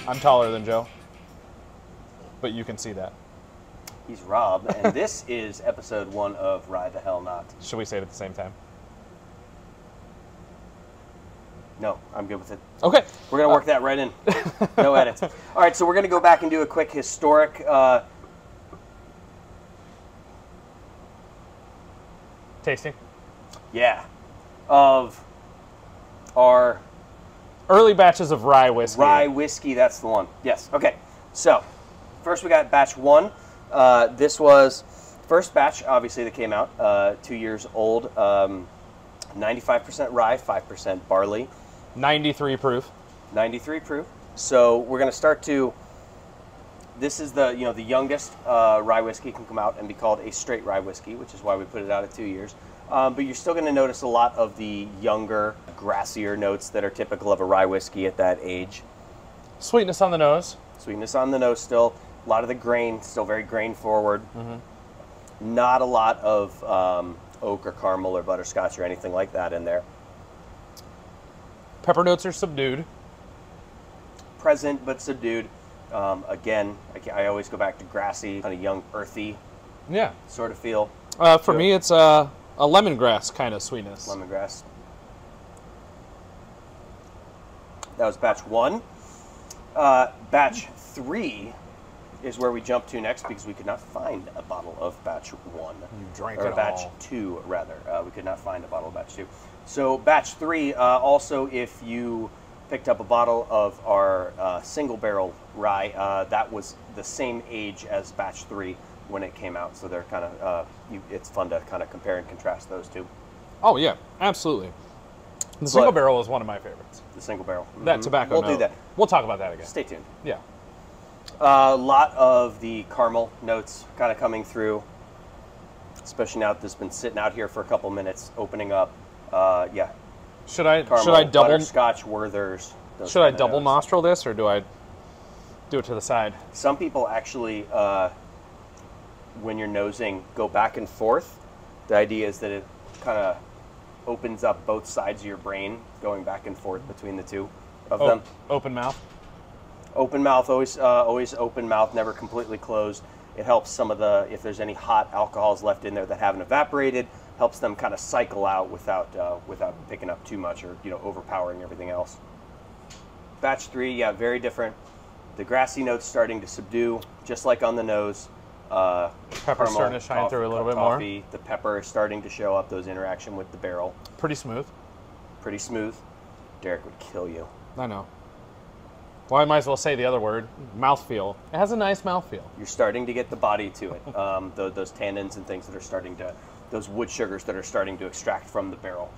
I'm taller than Joe, but you can see that. He's Rob, and this is episode 1 of Rye the Hell Not. Should we say it at the same time? No, I'm good with it. Okay. We're going to work that right in. No edits. All right, so we're going to go back and do a quick historic... Tasting? Yeah. Of our... Early batches of rye whiskey. Rye whiskey, that's the one. Yes, okay. So, first we got batch 1. This was first batch, obviously, that came out, 2 years old. 95% rye, 5% barley. 93 proof. 93 proof. So we're going to start to... This is the the youngest rye whiskey can come out and be called a straight rye whiskey, which is why we put it out at 2 years. But you're still going to notice a lot of the younger, grassier notes that are typical of a rye whiskey at that age. Sweetness on the nose. Sweetness on the nose still. A lot of the grain, still very grain forward. Mm-hmm. Not a lot of oak or caramel or butterscotch or anything like that in there. Pepper notes are subdued. Present but subdued. Again, I always go back to grassy, kind of young, earthy sort of feel. For me, it's a lemongrass kind of sweetness. Lemongrass. That was batch 1. Batch 3 is where we jump to next because we could not find a bottle of batch 1. You drank or it batch all. 2, rather. We could not find a bottle of batch 2. So batch 3, also if you picked up a bottle of our single barrel rye, that was the same age as batch 3 when it came out. So they're kind of, it's fun to kind of compare and contrast those two. Oh yeah, absolutely. The single barrel is one of my favorites. The single barrel. Mm-hmm. That tobacco We'll do that. We'll talk about that again. Stay tuned. Yeah. A lot of the caramel notes kind of coming through, especially now that this has been sitting out here for a couple minutes, opening up. Yeah. Should I double butterscotch, Werther's? Should I double nostril this, or do I do it to the side? Some people actually, when you're nosing, go back and forth. The idea is that it kind of opens up both sides of your brain, going back and forth between the two of them. Open mouth. Open mouth, always open mouth, never completely closed. It helps some of the, if there's any hot alcohols left in there that haven't evaporated, helps them kind of cycle out without picking up too much or overpowering everything else. Batch 3, yeah, very different. The grassy notes starting to subdue, just like on the nose. Pepper starting to shine through a little bit more. The pepper is starting to show up, those interaction with the barrel. Pretty smooth. Pretty smooth. Derek would kill you. I know. Well, I might as well say the other word, mouthfeel. It has a nice mouthfeel. You're starting to get the body to it. Those tannins and things that are starting to, those wood sugars that are starting to extract from the barrel.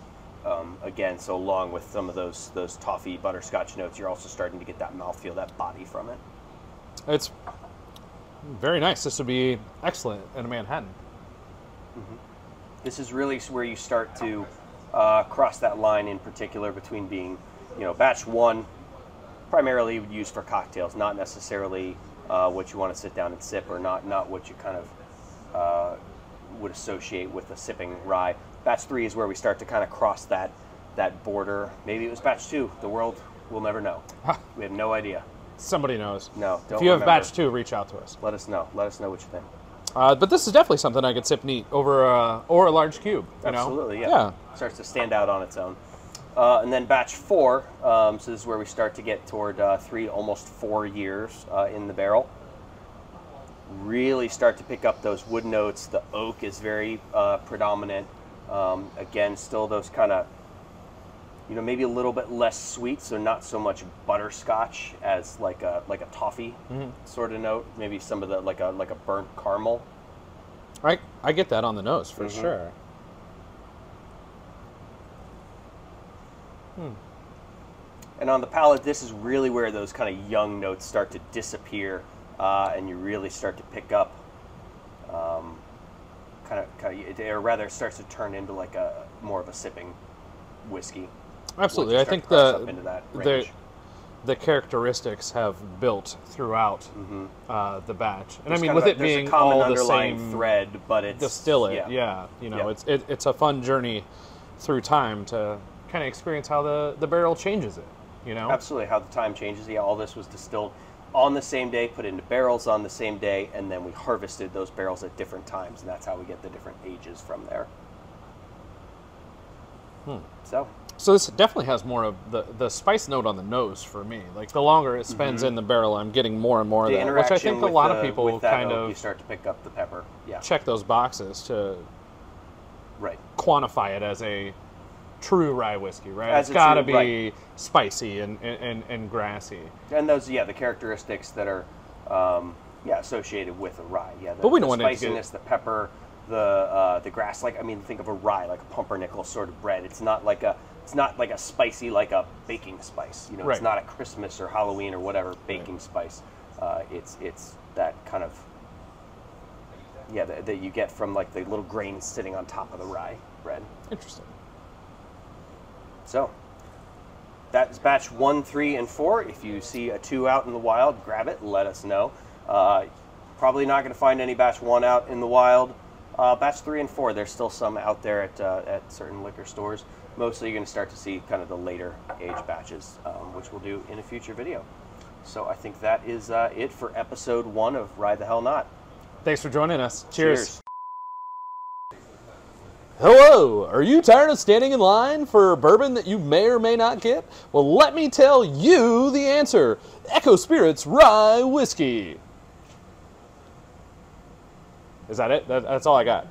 Again, so along with some of those toffee butterscotch notes, you're also starting to get that mouthfeel, that body from it. It's very nice. This would be excellent in a Manhattan. Mm-hmm. This is really where you start to cross that line in particular between being, batch 1, primarily used for cocktails, not necessarily what you want to sit down and sip, or not what you kind of would associate with a sipping rye. Batch 3 is where we start to kind of cross that border. Maybe it was batch 2. The world will never know. We have no idea. Somebody knows. No, don't If you have remember. batch 2, reach out to us. Let us know. Let us know what you think. But this is definitely something I could sip neat over or a large cube. Absolutely, yeah. Yeah. Starts to stand out on its own. And then batch 4, so this is where we start to get toward 3, almost 4 years in the barrel. Really start to pick up those wood notes. The oak is very predominant. Again, still those kind of, maybe a little bit less sweet, so not so much butterscotch as like a toffee sort of note. Maybe some of the like a burnt caramel. I get that on the nose for sure. And on the palate, this is really where those kind of young notes start to disappear, and you really start to pick up, or rather, it starts to turn into like more of a sipping whiskey. Absolutely, I think the characteristics have built throughout the batch, and I mean, with it being all the same thread, but it's distillate. Yeah, it's a fun journey through time to kind of experience how the barrel changes it. you know? Absolutely, how the time changes. Yeah, all this was distilled on the same day, put into barrels on the same day, and then we harvested those barrels at different times, and that's how we get the different ages from there. So this definitely has more of the spice note on the nose for me. Like, the longer it spends in the barrel, I'm getting more and more of that, which I think a lot of people kind of... You start to pick up the pepper, yeah. Check those boxes to right. quantify it as a true rye whiskey, right? It's got to be spicy and grassy. And those, yeah, the characteristics that are, associated with a rye. Yeah, but we don't the want spiciness, the pepper, the grass. Like, I mean, think of a rye, like a pumpernickel sort of bread. It's not like a spicy, like a baking spice. You know, it's not a Christmas or Halloween or whatever baking spice. It's that kind of, that you get from like the little grains sitting on top of the rye bread. Interesting. So that's batch 1, 3, and 4. If you see a 2 out in the wild, grab it. Let us know. Probably not going to find any batch 1 out in the wild. Batch 3 and 4, there's still some out there at certain liquor stores. Mostly you're going to start to see kind of the later age batches, which we'll do in a future video. So I think that is it for episode 1 of Rye the Hell Not. Thanks for joining us. Cheers. Hello! Are you tired of standing in line for bourbon that you may or may not get? Well, let me tell you the answer. Echo Spirits Rye Whiskey. Is that it? That's all I got.